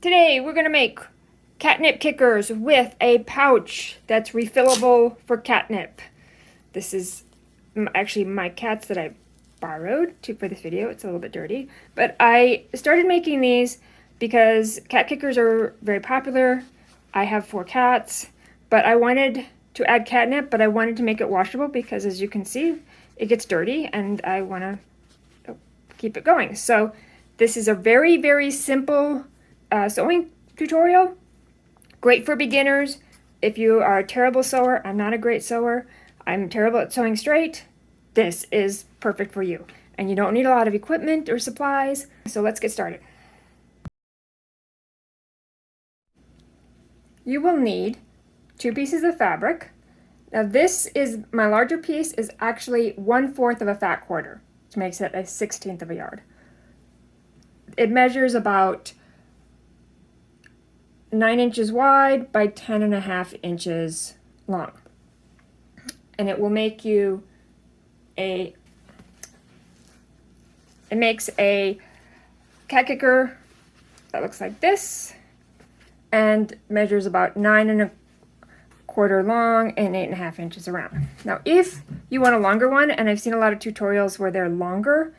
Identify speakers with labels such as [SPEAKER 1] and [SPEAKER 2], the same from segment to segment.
[SPEAKER 1] Today we're going to make catnip kickers with a pouch that's refillable for catnip. This is actually my cat's that I borrowed for this video. It's a little bit dirty, but I started making these because cat kickers are very popular. I have 4 cats, but I wanted to add catnip, but I wanted to make it washable because, as you can see, it gets dirty and I want to keep it going. So this is a very, very simple sewing tutorial. Great for beginners. If you are a terrible sewer, I'm not a great sewer, I'm terrible at sewing straight, this is perfect for you. And you don't need a lot of equipment or supplies, so let's get started. You will need 2 pieces of fabric. Now this is, my larger piece is actually 1/4 of a fat quarter, which makes it a 1/16 of a yard. It measures about 9 inches wide by 10.5 inches long. And it will make you it makes a cat kicker that looks like this and measures about 9.25 long and 8.5 inches around. Now, if you want a longer one, and I've seen a lot of tutorials where they're longer,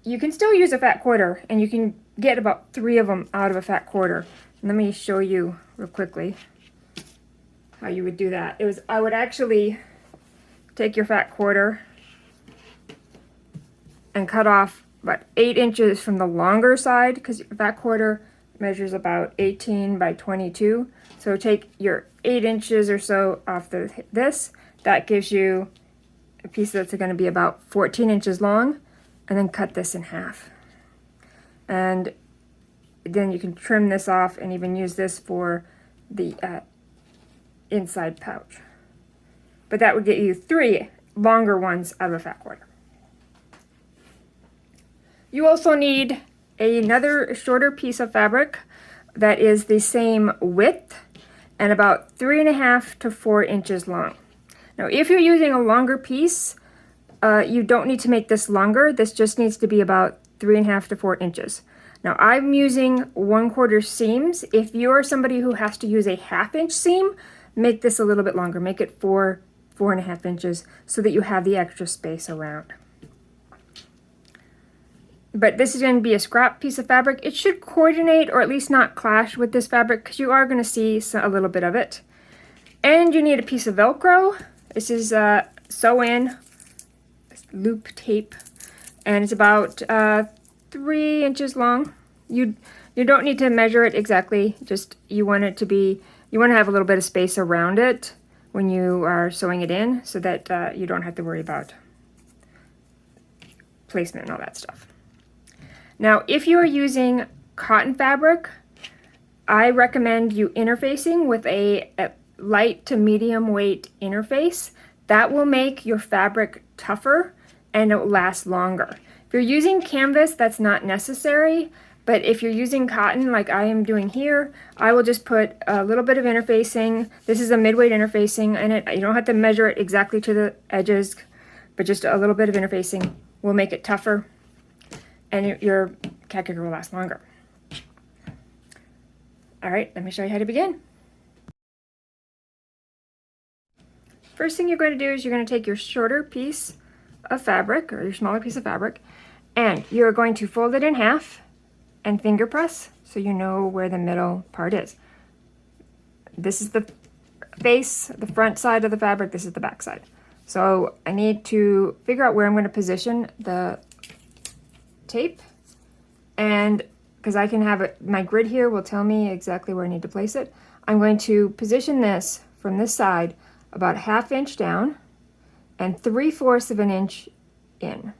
[SPEAKER 1] you can still use a fat quarter and you can get about 3 of them out of a fat quarter. Let me show you real quickly how you would do that. I would actually take your fat quarter and cut off about 8 inches from the longer side, because your fat quarter measures about 18 by 22. So take your 8 inches or so off this. That gives you a piece that's going to be about 14 inches long, and then cut this in half. And then you can trim this off and even use this for the inside pouch. But that would get you 3 longer ones out of a fat quarter. You also need another shorter piece of fabric that is the same width and about 3.5 to 4 inches long. Now, if you're using a longer piece, you don't need to make this longer. This just needs to be about 3.5 to 4 inches. Now, I'm using 1/4 seams. If you're somebody who has to use a 1/2 inch seam, make this a little bit longer. Make it 4.5 inches so that you have the extra space around. But this is going to be a scrap piece of fabric. It should coordinate or at least not clash with this fabric, because you are going to see a little bit of it. And you need a piece of Velcro. This is sew-in loop tape, and it's about 3 inches long. You don't need to measure it exactly. Just you want to have a little bit of space around it when you are sewing it in, so that you don't have to worry about placement and all that stuff. Now, if you are using cotton fabric, I recommend you interfacing with a light to medium weight interface. That will make your fabric tougher and it will last longer. If you're using canvas, that's not necessary, but if you're using cotton like I am doing here, I will just put a little bit of interfacing. This is a midweight interfacing, and you don't have to measure it exactly to the edges, but just a little bit of interfacing will make it tougher, and your cat kicker will last longer. All right, let me show you how to begin. First thing you're going to do is you're going to take your shorter piece of fabric, or your smaller piece of fabric, and you're going to fold it in half and finger press so you know where the middle part is. This is the face, the front side of the fabric, this is the back side. So I need to figure out where I'm going to position the tape, and because I can have it, my grid here will tell me exactly where I need to place it. I'm going to position this from this side about 1/2 inch down and 3/4 of an inch in.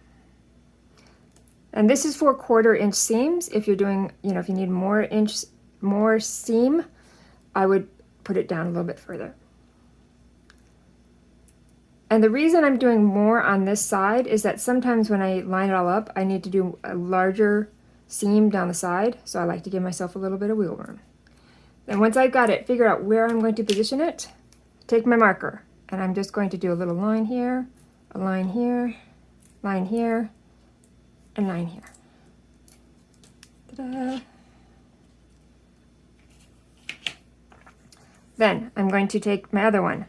[SPEAKER 1] And this is for 1/4 inch seams. If you're doing, if you need more seam, I would put it down a little bit further. And the reason I'm doing more on this side is that sometimes when I line it all up, I need to do a larger seam down the side, so I like to give myself a little bit of wiggle room. Then once I've got it, figure out where I'm going to position it, take my marker, and I'm just going to do a little line here, a line here, line here, and line here. Ta-da! Then I'm going to take my other one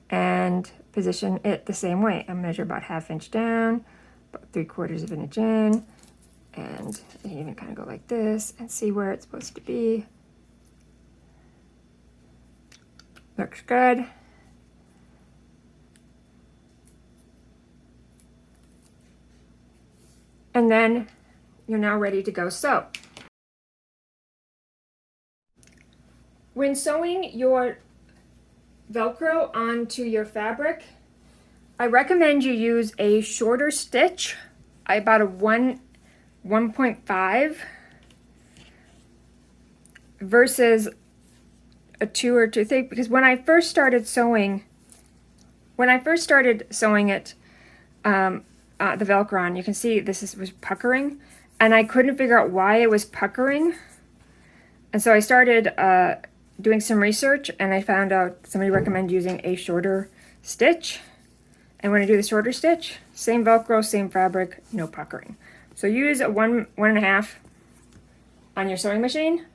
[SPEAKER 1] and position it the same way. I measure about 1/2 inch down, about 3/4 of an inch in, and even kind of go like this and see where it's supposed to be. Looks good. And then you're now ready to go sew. When sewing your Velcro onto your fabric, I recommend you use a shorter stitch, about a 1.5 versus a 2 or 2 thick, because when I first started sewing it, the Velcro on, you can see was puckering, and I couldn't figure out why it was puckering. And so I started doing some research, and I found out somebody recommended using a shorter stitch. And when I do the shorter stitch, same Velcro, same fabric, no puckering. So use a 1.5 on your sewing machine.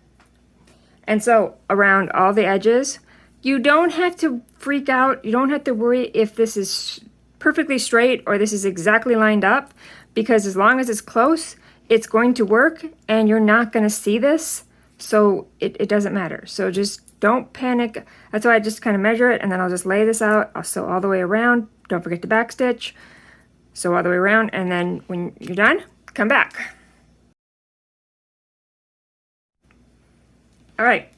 [SPEAKER 1] And so around all the edges, you don't have to freak out. You don't have to worry if this is perfectly straight or this is exactly lined up, because as long as it's close, it's going to work, and you're not going to see this. So it doesn't matter. So just don't panic. That's why I just kind of measure it, and then I'll just lay this out. I'll sew all the way around. Don't forget to backstitch. Sew all the way around, and then when you're done, come back. All right,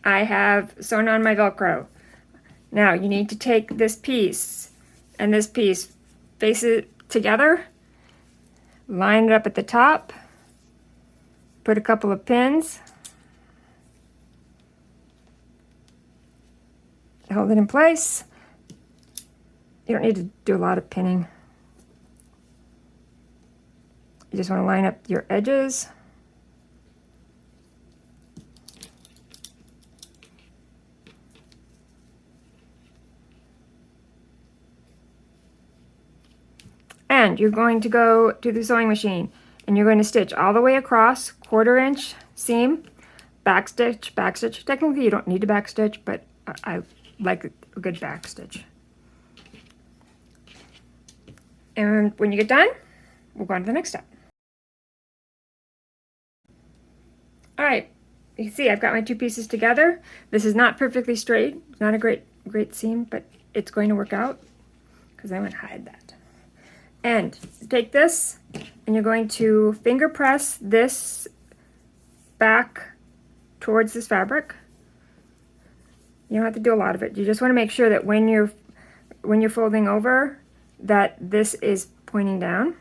[SPEAKER 1] I have sewn on my Velcro. Now you need to take this piece and this piece, face it together, line it up at the top, put a couple of pins, hold it in place. You don't need to do a lot of pinning. You just want to line up your edges. And you're going to go to the sewing machine, and you're going to stitch all the way across, 1/4 inch seam, backstitch, backstitch. Technically you don't need to backstitch, but I like a good backstitch. And when you get done, we'll go on to the next step. All right, you can see I've got my 2 pieces together. This is not perfectly straight. It's not a great seam, but it's going to work out because I'm going to hide that. And take this, and you're going to finger press this back towards this fabric. You don't have to do a lot of it. You just want to make sure that when you're folding over, that this is pointing down.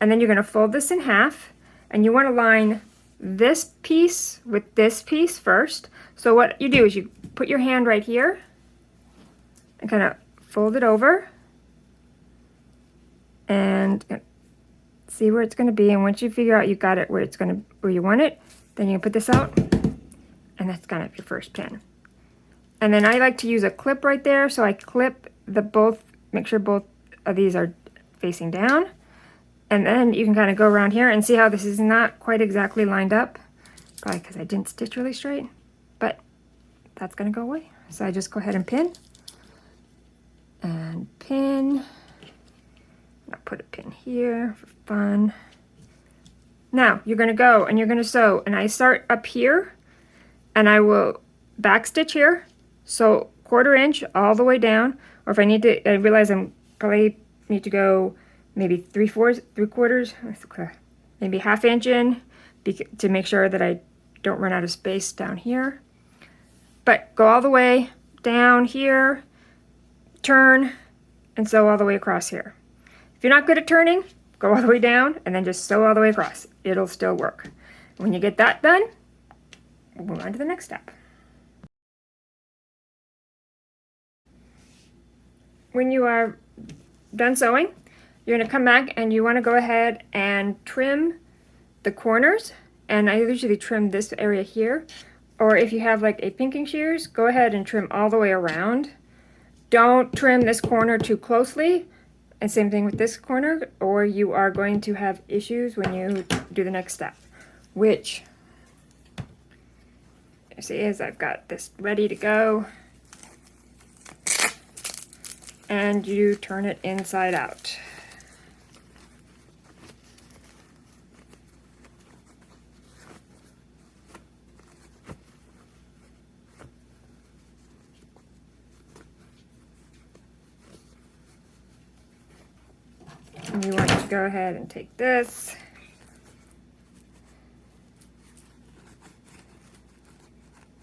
[SPEAKER 1] And then you're going to fold this in half, and you want to line this piece with this piece first. So what you do is you put your hand right here and kind of fold it over and see where it's going to be. And once you figure out you got it where you want it, then you can put this out, and that's kind of your first pin. And then I like to use a clip right there, so I clip make sure both of these are facing down. And then you can kind of go around here and see how this is not quite exactly lined up, probably because I didn't stitch really straight, but that's going to go away. So I just go ahead and pin, and pin. I'll put a pin here for fun. Now you're going to go and you're going to sew, and I start up here, and I will backstitch here, so 1/4 inch all the way down, or if I need to, I realize I'm probably need to go maybe 3/4, maybe 1/2 inch in, to make sure that I don't run out of space down here. But go all the way down here, turn, and sew all the way across here. If you're not good at turning, go all the way down and then just sew all the way across. It'll still work. When you get that done, we'll move on to the next step. When you are done sewing, you're going to come back and you want to go ahead and trim the corners. And I usually trim this area here, or if you have like a pinking shears, go ahead and trim all the way around. Don't trim this corner too closely, and same thing with this corner, or you are going to have issues when you do the next step, which you see is I've got this ready to go. and you turn it inside out. And you want to go ahead and take this.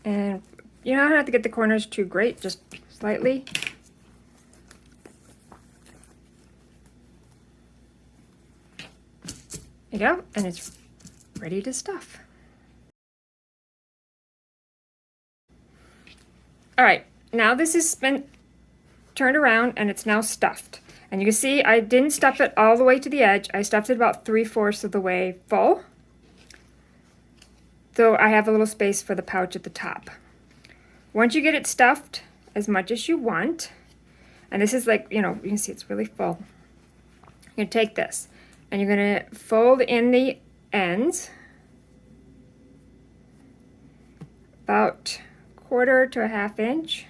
[SPEAKER 1] And you don't have to get the corners too great, just slightly. There you go, and it's ready to stuff. All right, now this has been turned around and it's now stuffed. And you can see I didn't stuff it all the way to the edge. I stuffed it about 3/4 of the way full. So I have a little space for the pouch at the top. Once you get it stuffed as much as you want, and this is like, you know, you can see it's really full. You're gonna take this and you're gonna fold in the ends about 1/4 to a 1/2 inch.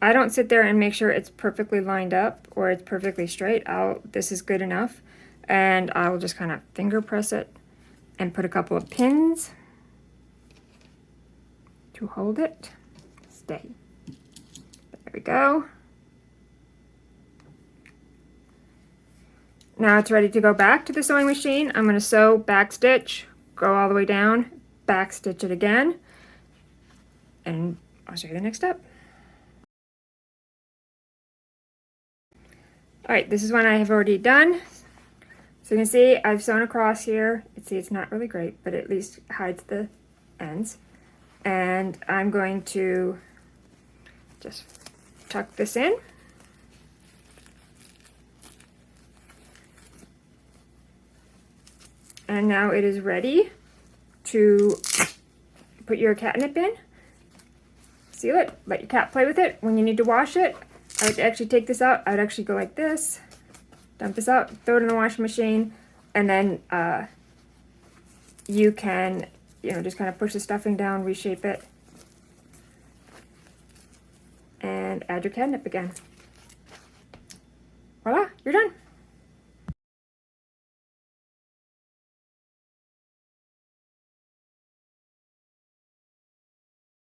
[SPEAKER 1] I don't sit there and make sure it's perfectly lined up or it's perfectly straight. This is good enough, and I will just kind of finger press it and put a couple of pins to hold it. Stay. There we go. Now it's ready to go back to the sewing machine. I'm going to sew, back stitch, go all the way down, back stitch it again, and I'll show you the next step. All right, this is one I have already done. So you can see I've sewn across here. See, it's not really great, but at least hides the ends. And I'm going to just tuck this in. And now it is ready to put your catnip in. Seal it, let your cat play with it. When you need to wash it, I would actually take this out. I would actually go like this, dump this out, throw it in the washing machine, and then you can, you know, just kind of push the stuffing down, reshape it, and add your catnip again. Voila, you're done.